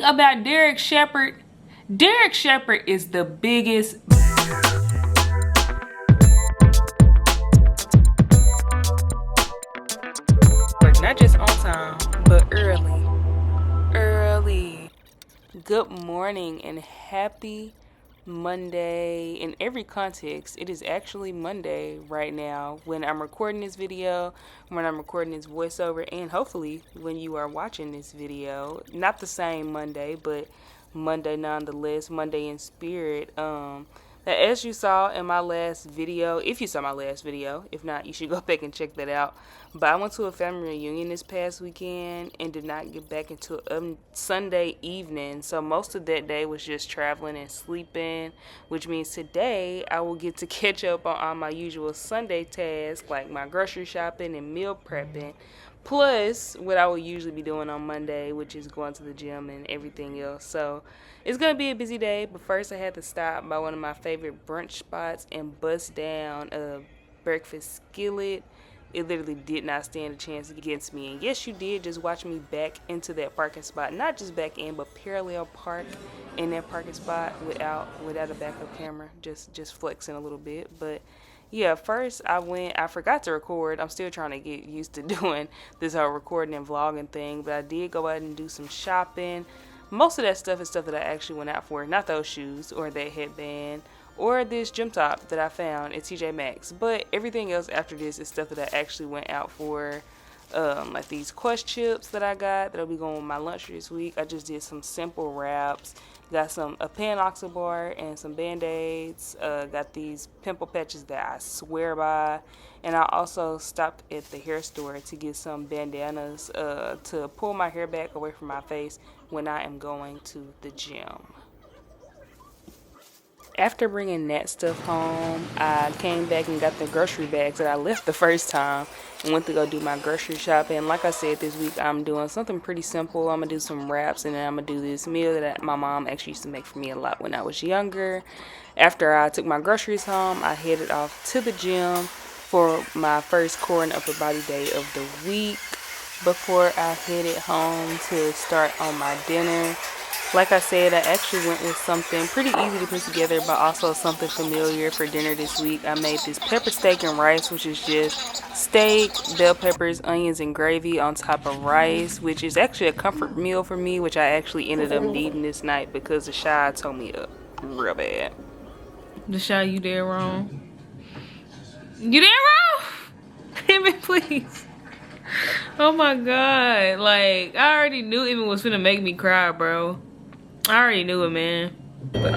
about Derek Shepherd, Derek Shepherd is the biggest not just on time, but early. Good morning and happy Monday. In every context, it is actually Monday right now when I'm recording this video, when I'm recording this voiceover, and hopefully when you are watching this video. Not the same Monday, but Monday nonetheless, Monday in spirit. As you saw in my last video, if you saw my last video, if not, you should go back and check that out. But I went to a family reunion this past weekend and did not get back until Sunday evening. So most of that day was just traveling and sleeping, which means today I will get to catch up on all my usual Sunday tasks like my grocery shopping and meal prepping. Plus, what I will usually be doing on Monday, which is going to the gym and everything else. So, it's going to be a busy day, but first I had to stop by one of my favorite brunch spots and bust down a breakfast skillet. It literally did not stand a chance against me. And yes, you did just watch me back into that parking spot. Not just back in, but parallel park in that parking spot without a backup camera. Just flexing a little bit, but yeah, first I forgot to record. I'm still trying to get used to doing this whole recording and vlogging thing, but I did go out and do some shopping. Most of that stuff is stuff that I actually went out for, not those shoes or that headband or this gym top that I found at TJ Maxx. But everything else after this is stuff that I actually went out for. Like these Quest chips that I got that'll be going with my lunch this week. I just did some simple wraps. Got a Panoxyl bar and some Band-Aids. Got these pimple patches that I swear by. And I also stopped at the hair store to get some bandanas to pull my hair back away from my face when I am going to the gym. After bringing that stuff home, I came back and got the grocery bags that I left the first time and went to go do my grocery shopping. Like I said, this week I'm doing something pretty simple. I'm going to do some wraps and then I'm going to do this meal that my mom actually used to make for me a lot when I was younger. After I took my groceries home, I headed off to the gym for my first core and upper body day of the week before I headed home to start on my dinner. Like I said, I actually went with something pretty easy to put together, but also something familiar for dinner this week. I made this pepper steak and rice, which is just steak, bell peppers, onions, and gravy on top of rice, which is actually a comfort meal for me, which I actually ended up needing this night because the Shy told me up real bad. The Shy, you dead wrong. You dead wrong? Hit me, please. Oh my God. Like, I already knew Evan was finna make me cry, bro. I already knew it, man. But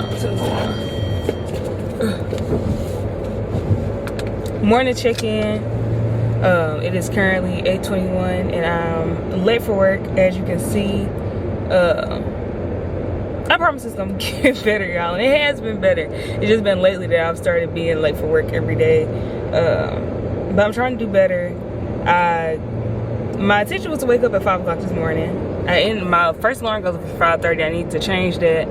morning check-in. It is currently 8:21 and I'm late for work, as you can see. I promise it's gonna get better, y'all. And it has been better. It's just been lately that I've started being late for work every day. But I'm trying to do better. My intention was to wake up at 5 o'clock this morning. My first alarm goes up at 5:30. I need to change that.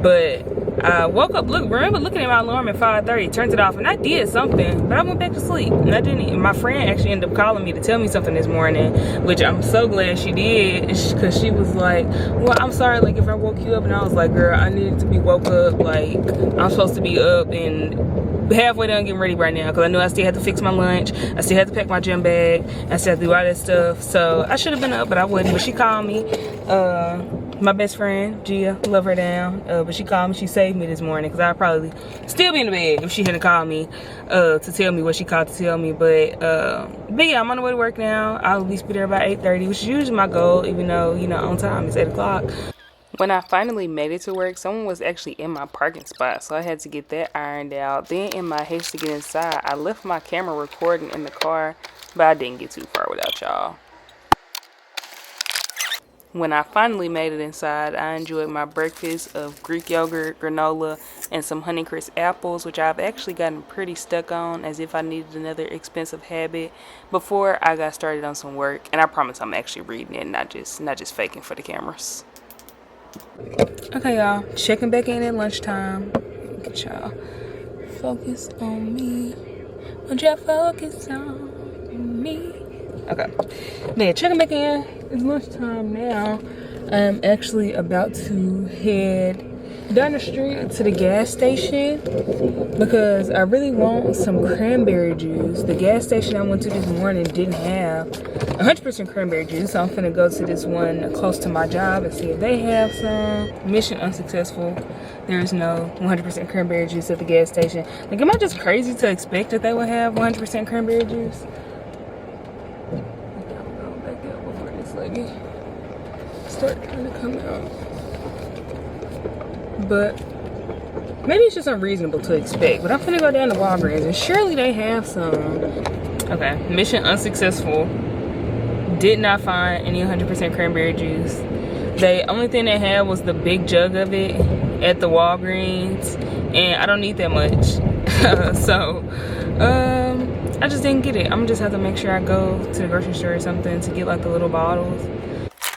But I woke up, remember looking at my alarm at 5:30, turned it off, and I did something, but I went back to sleep. And I didn't. My friend actually ended up calling me to tell me something this morning, which I'm so glad she did, because she was like, well, I'm sorry, like, if I woke you up. And I was like, girl, I needed to be woke up. Like, I'm supposed to be up and halfway done getting ready right now, because I knew I still had to fix my lunch. I still had to pack my gym bag. I still had to do all that stuff. So I should have been up, but I wasn't. But she called me. My best friend, Gia, love her down. But she called me. She saved me this morning, because I'd probably still be in the bed if she hadn't called me to tell me what she called to tell me. But yeah, I'm on the way to work now. I'll at least be there about 8:30, which is usually my goal, even though, you know, on time it's 8 o'clock. When I finally made it to work, someone was actually in my parking spot, so I had to get that ironed out. Then in my haste to get inside, I left my camera recording in the car, but I didn't get too far without y'all. When I finally made it inside, I enjoyed my breakfast of Greek yogurt, granola, and some Honeycrisp apples, which I've actually gotten pretty stuck on, as if I needed another expensive habit before I got started on some work. And I promise I'm actually reading it, not just faking for the cameras. Okay, y'all, checking back in at lunchtime. Get y'all focus on me. Won't y'all focus on me? Okay, then checking back in. It's lunchtime now. I'm actually about to head down the street to the gas station because I really want some cranberry juice. The gas station I went to this morning didn't have 100% cranberry juice, so I'm finna go to this one close to my job and see if they have some. Mission unsuccessful. There is no 100% cranberry juice at the gas station. Like, am I just crazy to expect that they would have 100% cranberry juice? I'll back up before this lady start trying to come out. But maybe it's just unreasonable to expect. But I'm finna go down to Walgreens and surely they have some. Okay, mission unsuccessful. Did not find any 100% cranberry juice. The only thing they had was the big jug of it at the Walgreens, and I don't need that much. So I just didn't get it. I'm just have to make sure I go to the grocery store or something to get like the little bottles.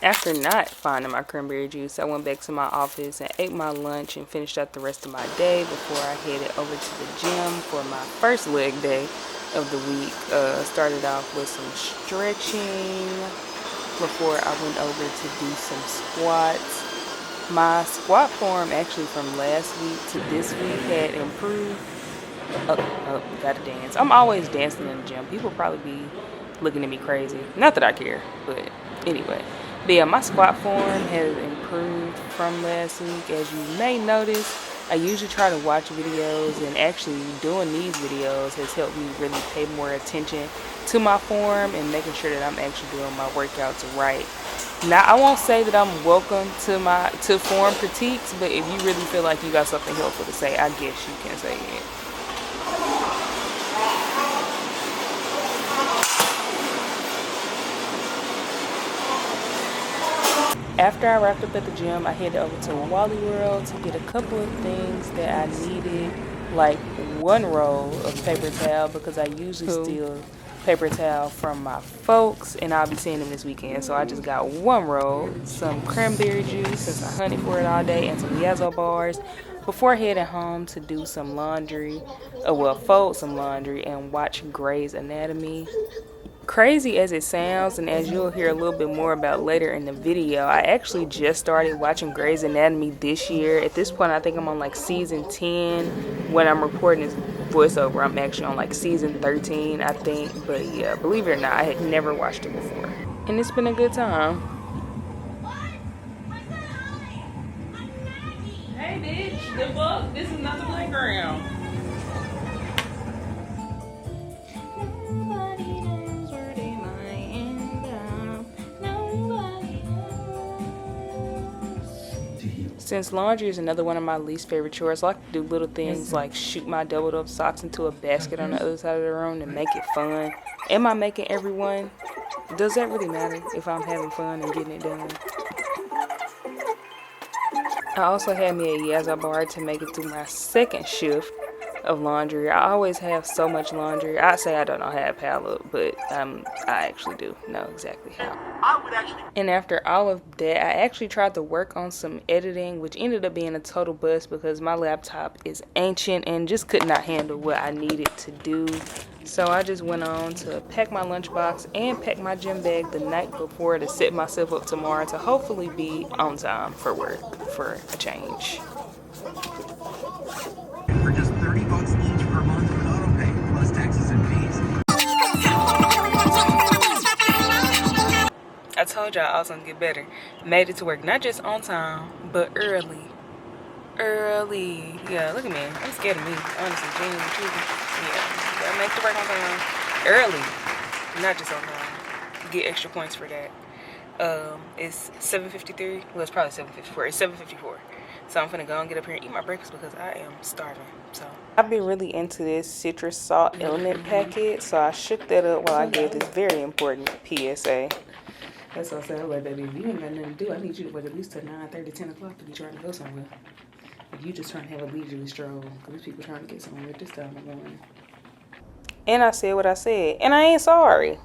After not finding my cranberry juice, I went back to my office and ate my lunch and finished up the rest of my day before I headed over to the gym for my first leg day of the week. Started off with some stretching before I went over to do some squats. My squat form actually from last week to this week had improved. Gotta dance. I'm always dancing in the gym. People probably be looking at me crazy. Not that I care, but anyway. But yeah, my squat form has improved from last week. As you may notice, I usually try to watch videos, and actually doing these videos has helped me really pay more attention to my form and making sure that I'm actually doing my workouts right. Now, I won't say that I'm welcome to form critiques, but if you really feel like you got something helpful to say, I guess you can say it. After I wrapped up at the gym, I headed over to Wally World to get a couple of things that I needed, like one roll of paper towel because I usually steal paper towel from my folks and I'll be seeing them this weekend. So I just got one roll, some cranberry juice since I hunted for it all day, and some Yazo bars before heading home to do some laundry, fold some laundry and watch Grey's Anatomy. Crazy as it sounds, and as you'll hear a little bit more about later in the video, I actually just started watching Grey's Anatomy this year. At this point, I think I'm on like season 10. When I'm recording this voiceover, I'm actually on like season 13, I think. But yeah, believe it or not, I had never watched it before. And it's been a good time. Hey bitch, the fuck? This is not the playground. Since laundry is another one of my least favorite chores, I like to do little things like shoot my doubled up socks into a basket on the other side of the room to make it fun. Am I making everyone? Does that really matter if I'm having fun and getting it done? I also had me a Yazo bar to make it through my second shift of laundry. I always have so much laundry. I say I don't know how to pile up, but I actually do know exactly how. And after all of that, I actually tried to work on some editing, which ended up being a total bust because my laptop is ancient and just could not handle what I needed to do. So I just went on to pack my lunchbox and pack my gym bag the night before to set myself up tomorrow to hopefully be on time for work for a change. For just $30 each per month with autopay, plus taxes and fees. I told y'all I was gonna get better. Made it to work not just on time, but early. Early. Yeah, look at me. I'm scared of me. Honestly, genuinely, truly. Yeah, gotta make the work on time. Early. Not just on time. Get extra points for that. It's 7:53. Well, it's probably 7:54. It's 7:54. So I'm finna go and get up here and eat my breakfast because I am starving. So I've been really into this citrus salt element packet, so I shook that up while I gave this very important PSA. That's what I said. I was like, baby, if you ain't got nothing to do, I need you to wait at least till 9:30, 10 o'clock to be trying to go somewhere. If you just trying to have a leisurely stroll, because there's people trying to get somewhere at this time of morning. And I said what I said, and I ain't sorry.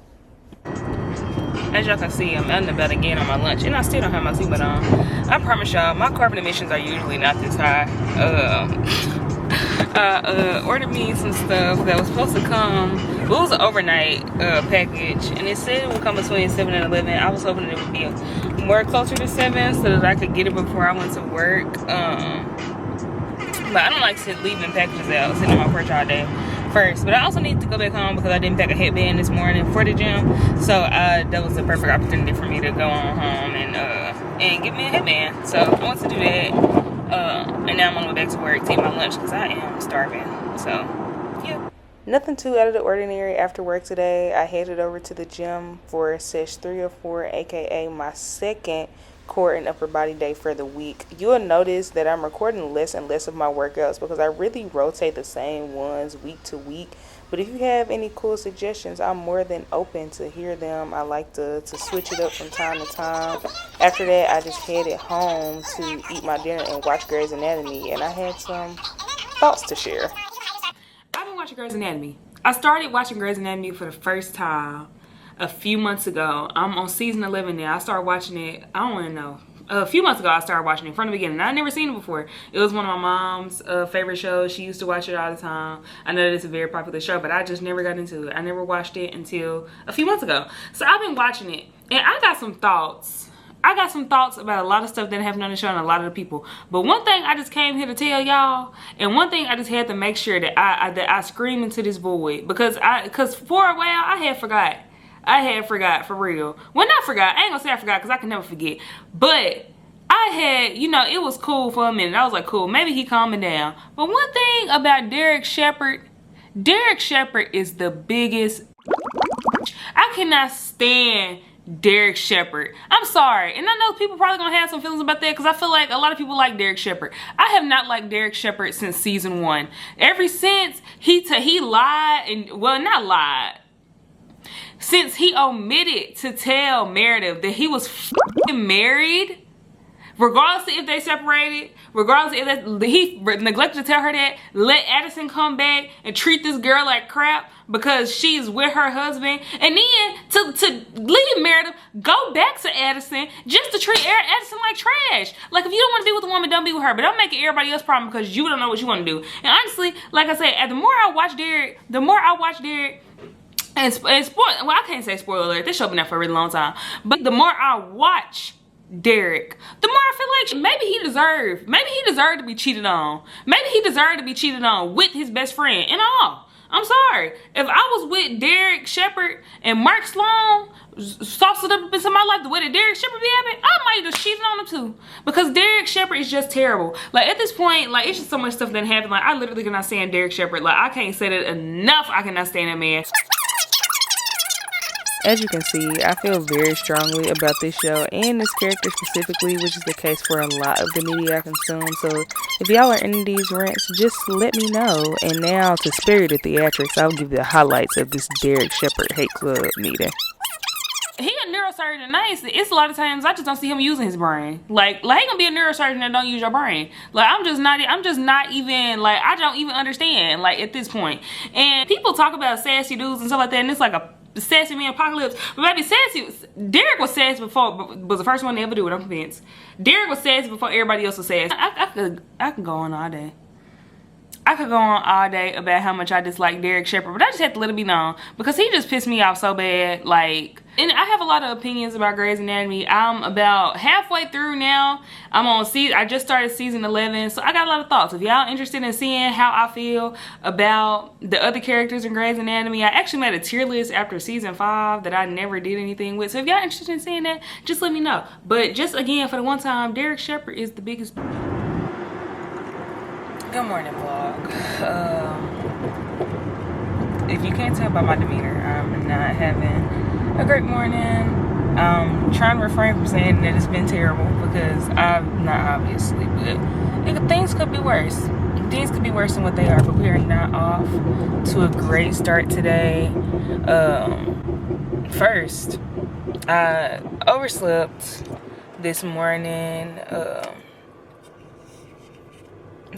As y'all can see, I'm out and about again on my lunch, and I still don't have my seatbelt on. I promise y'all, my carbon emissions are usually not this high. Ordered me some stuff that was supposed to come. Well, it was an overnight package, and it said it would come between 7 and 11. I was hoping it would be more closer to 7 so that I could get it before I went to work. But I don't like leaving packages out, sitting on my porch all day first. But I also need to go back home because I didn't pack a headband this morning for the gym. So that was the perfect opportunity for me to go on home and get me a headband. So I want to do that. And now I'm gonna go back to work to eat my lunch because I am starving. So yeah. Nothing too out of the ordinary after work today. I headed over to the gym for sesh 3 or 4, aka my second core and upper body day for the week. You'll notice that I'm recording less and less of my workouts because I really rotate the same ones week to week. But if you have any cool suggestions, I'm more than open to hear them. I like to switch it up from time to time. After that, I just headed home to eat my dinner and watch Grey's Anatomy, and I had some thoughts to share. I've been watching Grey's Anatomy. I started watching Grey's Anatomy for the first time a few months ago. I'm on season 11 now. I started watching it, I don't want to know. A few months ago, I started watching it from the beginning. I'd never seen it before. It was one of my mom's favorite shows. She used to watch it all the time. I know that it's a very popular show, but I just never got into it. I never watched it until a few months ago. So I've been watching it, and I got some thoughts. I got some thoughts about a lot of stuff that happened on the show and a lot of the people. But one thing I just came here to tell y'all, and one thing I just had to make sure that I scream into this void, because for a while I had forgot. I had forgot, for real. Well, not forgot. I ain't gonna say I forgot because I can never forget. But I had, you know, it was cool for a minute. I was like, cool, maybe he calming down. But one thing about Derek Shepherd is the biggest. I cannot stand Derek Shepherd. I'm sorry. And I know people probably gonna have some feelings about that because I feel like a lot of people like Derek Shepherd. I have not liked Derek Shepherd since season 1. Ever since he lied, and well, not lied. Since he omitted to tell Meredith that he was married, regardless of if they separated, regardless if he neglected to tell her that, let Addison come back and treat this girl like crap because she's with her husband, and then to leave Meredith, go back to Addison just to treat Addison like trash. Like, if you don't want to be with a woman, don't be with her, but don't make it everybody else's problem because you don't know what you want to do. And honestly, like I said, the more I watch Derek, and well, I can't say spoiler alert, this show been there for a really long time, but the more I watch Derek, the more I feel like maybe he deserved to be cheated on. Maybe he deserved to be cheated on with his best friend and all. I'm sorry. If I was with Derek Shepherd and Mark Sloan sauced it up into my life the way that Derek Shepherd be having, I might have cheated on him too. Because Derek Shepherd is just terrible. Like, at this point, like, it's just so much stuff that happened. Like, I literally cannot stand Derek Shepherd. Like, I can't say that enough. I cannot stand that man. As you can see, I feel very strongly about this show and this character specifically, which is the case for a lot of the media I consume. So if y'all are into these rants, just let me know. And now, to spare you the theatrics, I'll give you the highlights of this Derek Shepherd hate club meeting. He a neurosurgeon. Nice. It's a lot of times I just don't see him using his brain. Like he gonna be a neurosurgeon that don't use your brain. Like, I'm just not even, like, I don't even understand, like, at this point. And people talk about sassy dudes and stuff like that, and it's like a sassy man apocalypse. But baby, Derek was sassy before, was the first one to ever do it, I'm convinced. Derek was sassy before everybody else was sassy. I could go on all day. I could go on all day about how much I dislike Derek Shepherd, but I just had to let it be known because he just pissed me off so bad. Like, and I have a lot of opinions about Grey's Anatomy. I'm about halfway through now. I just started season 11, so I got a lot of thoughts. If y'all interested in seeing how I feel about the other characters in Grey's Anatomy, I actually made a tier list after season 5 that I never did anything with. So if y'all interested in seeing that, just let me know. But just again, for the one time, Derek Shepherd is the biggest. Good morning, vlog. If you can't tell by my demeanor, I'm not having a great morning. I'm trying to refrain from saying that it's been terrible because I'm not, obviously, but things could be worse. Things could be worse than what they are, but we are not off to a great start today. First, I overslept this morning.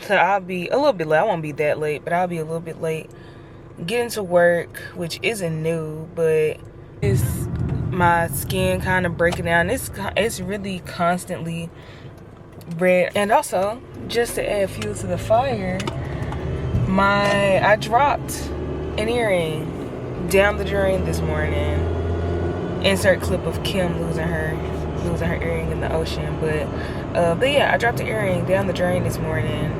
So I'll be a little bit late. I won't be that late, but I'll be a little bit late getting to work, which isn't new, but it's my skin kind of breaking down. It's really constantly red. And also, just to add fuel to the fire, I dropped an earring down the drain this morning. Insert clip of Kim losing her losing her earring in the ocean. But yeah, I dropped the earring down the drain this morning.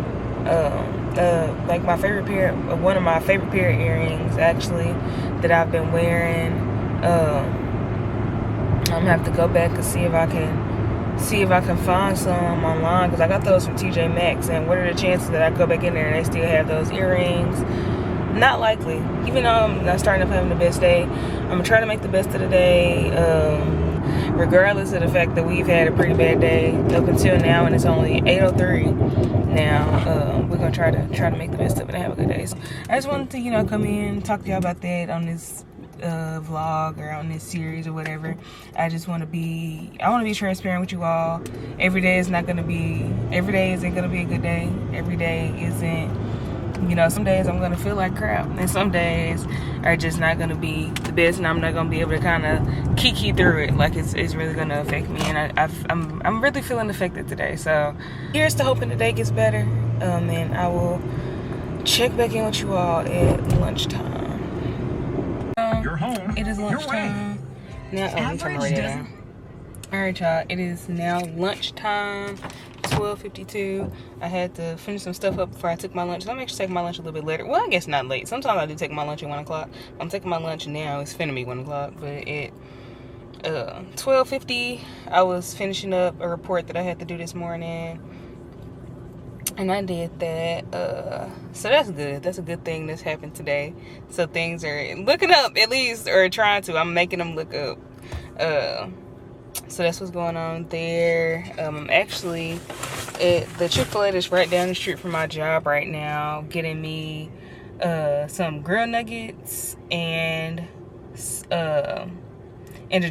Like my favorite pair, one of my favorite pair of earrings actually that I've been wearing. I'm gonna have to go back and see if I can find some online, because I got those from TJ Maxx, and what are the chances that I go back in there and they still have those earrings? Not likely. Even though I'm not starting off having the best day, I'm gonna try to make the best of the day, regardless of the fact that we've had a pretty bad day up until now, and it's only 8:03 now. We're gonna try to make the best of it and have a good day. So I just wanted to, come in, talk to y'all about that on this vlog or on this series or whatever. I want to be transparent with you all. Every day isn't gonna be a good day. Every day isn't. Some days I'm gonna feel like crap, and some days are just not gonna be the best, and I'm not gonna be able to kind of kiki through it. Like it's really gonna affect me, and I'm really feeling affected today. So here's to hoping the day gets better, and I will check back in with you all at lunchtime. You're home. It is lunchtime now. Oh, let me turn my radio down. All right, y'all. It is now lunchtime. 12:52. I had to finish some stuff up before I took my lunch. So I'm actually taking my lunch a little bit later. Well, I guess not late. Sometimes I do take my lunch at 1 o'clock. I'm taking my lunch now. It's finna be 1 o'clock. But at 12:50, I was finishing up a report that I had to do this morning. And I did that. So that's good. That's a good thing that's happened today. So things are looking up, at least, or trying to. I'm making them look up. So that's what's going on there. I'm actually at the Chick-fil-A that's right down the street from my job right now, getting me some grilled nuggets and a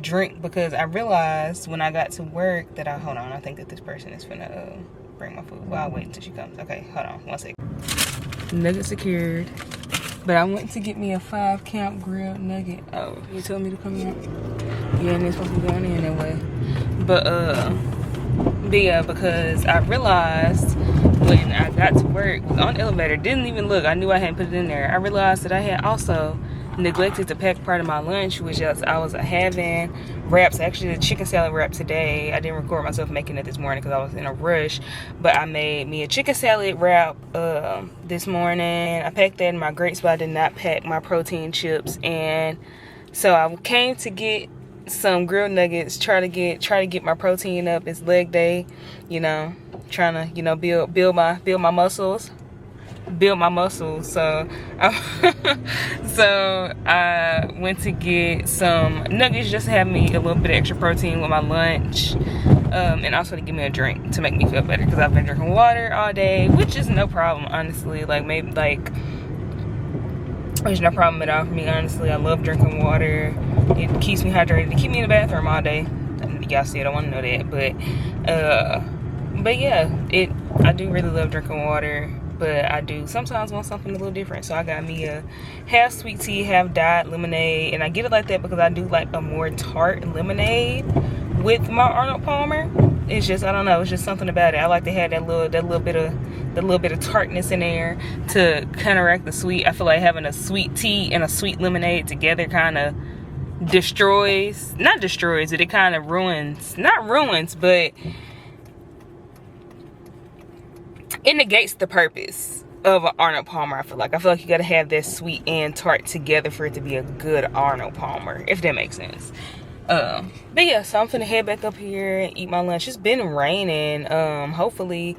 drink, because I realized when I got to work that hold on, I think that this person is finna bring my food. Well, I'll wait until she comes. Okay, hold on 1 second. Nugget secured. But I went to get me a 5-count grilled nugget. Oh, you told me to come in? Yeah, and it's supposed to be going in that way. But yeah, because I realized when I got to work, was on the elevator, didn't even look. I knew I hadn't put it in there. I realized that I had also neglected to pack part of my lunch, which I was having wraps, actually the chicken salad wrap today. I didn't record myself making it this morning because I was in a rush, but I made me a chicken salad wrap this morning. I packed that in my grates, but I did not pack my protein chips. And so I came to get some grilled nuggets, try to get my protein up. It's leg day, trying to build my muscles. So I went to get some nuggets just to have me a little bit of extra protein with my lunch, and also to give me a drink to make me feel better, because I've been drinking water all day, which is no problem, honestly. There's no problem at all for me, honestly. I love drinking water. It keeps me hydrated. It keeps me in the bathroom all day. Y'all see it, I want to know that. But yeah, I do really love drinking water. But I do sometimes want something a little different. So I got me a half sweet tea, half diet lemonade. And I get it like that because I do like a more tart lemonade with my Arnold Palmer. It's just, I don't know, it's just something about it. I like to have that little bit of tartness in there to counteract the sweet. I feel like having a sweet tea and a sweet lemonade together kind of not destroys it. It kind of not ruins, but it negates the purpose of an Arnold Palmer. I feel like you gotta have that sweet and tart together for it to be a good Arnold Palmer, if that makes sense. But yeah, so I'm finna head back up here and eat my lunch. It's been raining. Hopefully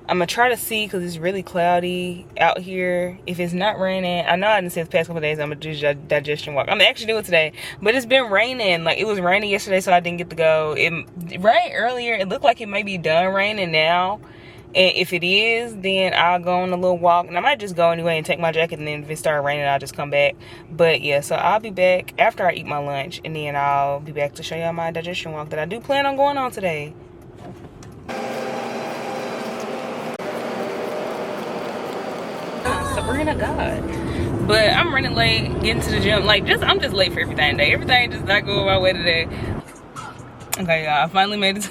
I'm gonna try to see, because it's really cloudy out here. If it's not raining, I know I didn't say the past couple of days I'm gonna do a digestion walk. I'm actually doing it today, but it's been raining. Like, it was raining yesterday, so I didn't get to go. It rained earlier. It looked like it may be done raining now. And if it is, then I'll go on a little walk. And I might just go anyway and take my jacket. And then if it starts raining, I'll just come back. But yeah, so I'll be back after I eat my lunch. And then I'll be back to show y'all my digestion walk that I do plan on going on today. Sabrina, God. But I'm running late, getting to the gym. I'm just late for everything today. Everything just not going my way today. Okay, y'all, I finally made it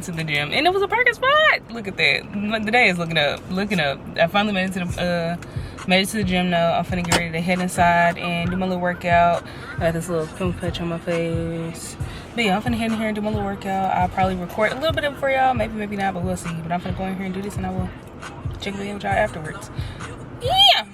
to the gym, and it was a perfect spot. Look at that. The day is looking up. I finally made it to the gym now. I'm finna get ready to head inside and do my little workout. I got this little pimple patch on my face. But yeah, I'm finna head in here and do my little workout. I'll probably record a little bit of it for y'all. Maybe, maybe not, but we'll see. But I'm finna go in here and do this, and I will check in with y'all afterwards. Yeah!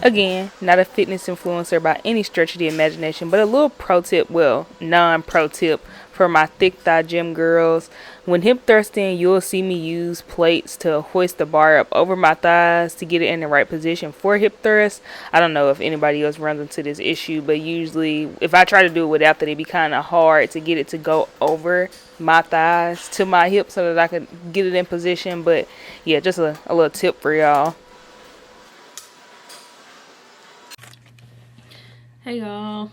Again, not a fitness influencer by any stretch of the imagination, but a little pro tip, well, non-pro tip for my thick thigh gym girls. When hip thrusting, you'll see me use plates to hoist the bar up over my thighs to get it in the right position for hip thrust. I don't know if anybody else runs into this issue, but usually if I try to do it without that, it'd be kind of hard to get it to go over my thighs to my hips so that I could get it in position. But yeah, just a little tip for y'all. Hey y'all.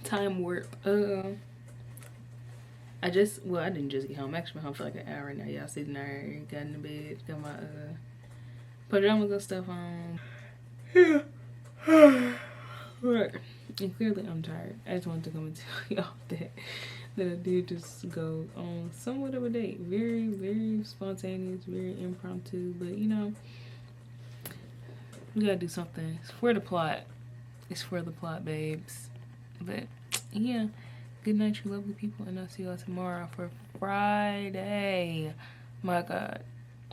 Time warp. I didn't just get home. I actually been home for like an hour now. Y'all sitting there, got in the bed, got my pajamas and stuff on. Yeah. Right. And clearly I'm tired. I just wanted to come and tell y'all that I did just go on somewhat of a date. Very, very spontaneous, very impromptu, but you know, we gotta do something. It's for the plot. It's for the plot, babes. But yeah, good night, you lovely people, and I'll see y'all tomorrow for Friday. My God,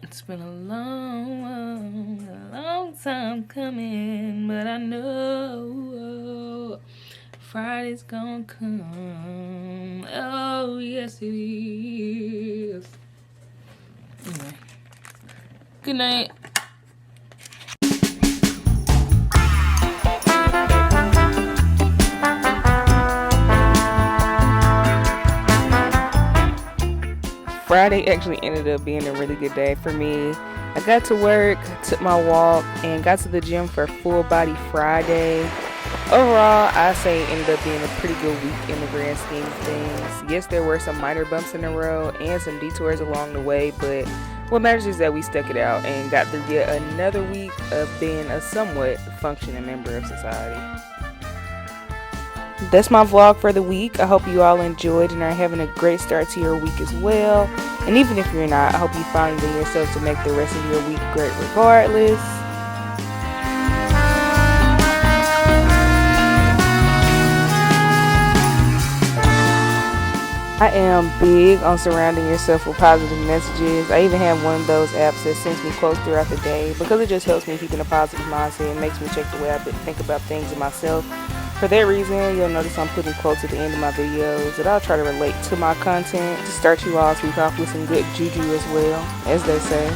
it's been a long time coming, but I know Friday's gonna come. Oh yes, it is. Anyway, good night. Friday actually ended up being a really good day for me. I got to work, took my walk, and got to the gym for Full Body Friday. Overall, I say it ended up being a pretty good week in the grand scheme of things. Yes, there were some minor bumps in the road and some detours along the way, but what matters is that we stuck it out and got through yet another week of being a somewhat functioning member of society. That's my vlog for the week. I hope you all enjoyed and are having a great start to your week as well. And even if you're not, I hope you find it in yourself to make the rest of your week great regardless. I am big on surrounding yourself with positive messages. I even have one of those apps that sends me quotes throughout the day because it just helps me keep in a positive mindset and makes me check the way I think about things in myself. For that reason, you'll notice I'm putting quotes at the end of my videos that I'll try to relate to my content to start you all's week off with some good juju as well, as they say.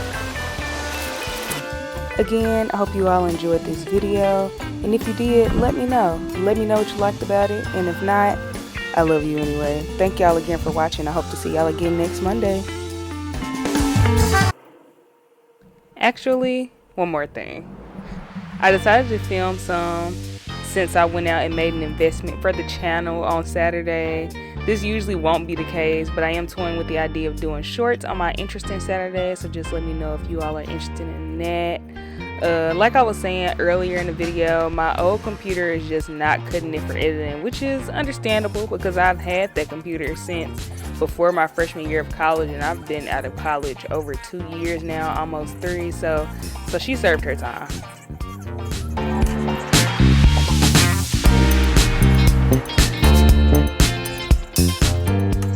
Again, I hope you all enjoyed this video, and if you did, let me know. Let me know what you liked about it, and if not, I love you anyway. Thank y'all again for watching. I hope to see y'all again next Monday. Actually, one more thing. I decided to film some since I went out and made an investment for the channel on Saturday. This usually won't be the case, but I am toying with the idea of doing shorts on my Interesting Saturday, so just let me know if you all are interested in that. Like I was saying earlier in the video, my old computer is just not cutting it for editing, which is understandable because I've had that computer since before my freshman year of college, and I've been out of college over 2 years now, almost 3, so she served her time.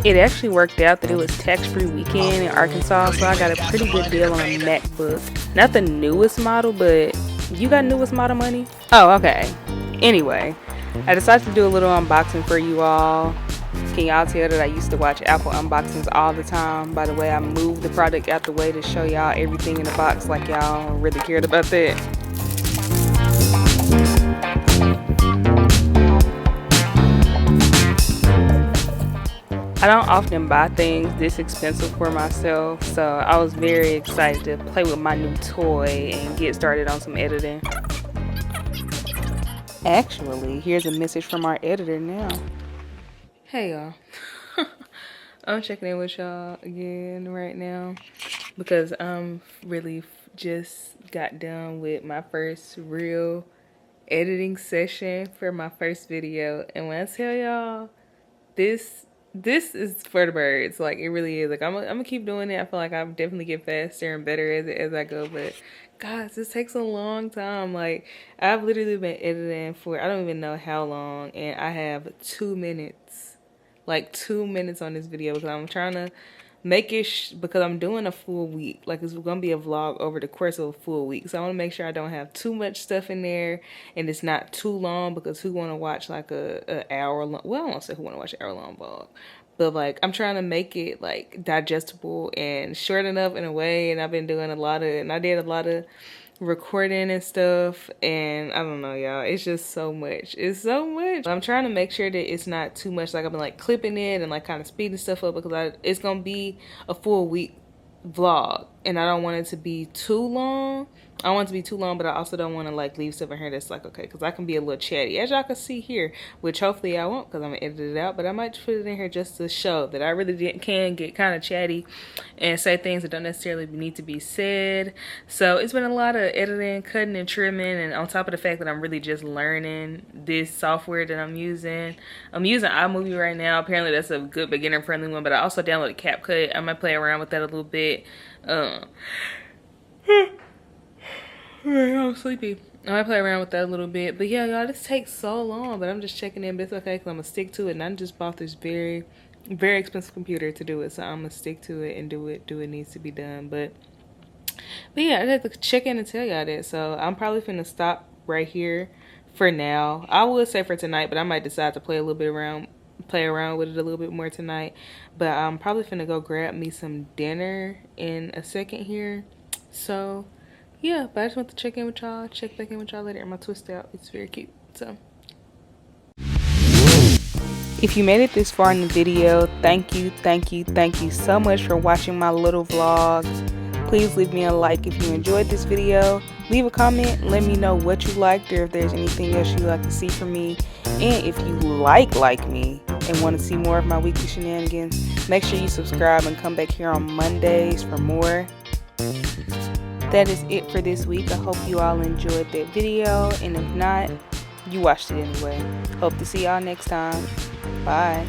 It actually worked out that it was tax-free weekend in Arkansas, so I got a pretty good deal on a MacBook. Not the newest model, but you got newest model money? Oh, okay. Anyway, I decided to do a little unboxing for you all. Can y'all tell that I used to watch Apple unboxings all the time? By the way, I moved the product out the way to show y'all everything in the box like y'all really cared about that. I don't often buy things this expensive for myself, so I was very excited to play with my new toy and get started on some editing. Actually, here's a message from our editor now. Hey y'all. I'm checking in with y'all again right now because I'm really just got done with my first real editing session for my first video, and when I tell y'all this is for the birds. Like, it really is. Like, I'm gonna keep doing it. I feel like I definitely get faster and better as I go, but guys, this takes a long time. Like, I've literally been editing for I don't even know how long, and I have 2 minutes like 2 minutes on this video because I'm trying to make it because I'm doing a full week. Like, it's gonna be a vlog over the course of a full week, so I want to make sure I don't have too much stuff in there and it's not too long, because who want to watch like a hour long, well, I don't want to say who want to watch an hour long vlog, but like I'm trying to make it like digestible and short enough in a way. And I've been doing a lot of recording and stuff, and I don't know, y'all, it's just so much. It's so much. I'm trying to make sure that it's not too much. Like, I've been like clipping it and like kind of speeding stuff up because it's gonna be a full week vlog and I don't want it to be too long. I want it to be too long, but I also don't want to like leave stuff in here that's like, okay, because I can be a little chatty, as y'all can see here, which hopefully I won't because I'm gonna edit it out, but I might just put it in here just to show that I really can get kind of chatty and say things that don't necessarily need to be said. So it's been a lot of editing, cutting, and trimming, and on top of the fact that I'm really just learning this software that I'm using iMovie right now. Apparently that's a good beginner friendly one, but I also downloaded CapCut. I might play around with that a little bit. I'm sleepy. I might play around with that a little bit. But yeah, y'all, this takes so long. But I'm just checking in. But it's okay because I'm going to stick to it. And I just bought this very, very expensive computer to do it. So I'm going to stick to it and do what needs to be done. But yeah, I had to check in and tell y'all that. So I'm probably finna stop right here for now. I would say for tonight, but I might decide to play around with it a little bit more tonight. But I'm probably finna go grab me some dinner in a second here. So yeah, but I just want to check in with y'all, check back in with y'all later. And my twist out, it's very cute. So if you made it this far in the video, thank you so much for watching my little vlog. Please leave me a like if you enjoyed this video. Leave a comment, let me know what you liked, or if there's anything else you'd like to see from me. And if you like me and want to see more of my weekly shenanigans, make sure you subscribe and come back here on Mondays for more. That is it for this week. I hope you all enjoyed that video, and if not, you watched it anyway. Hope to see y'all next time. Bye.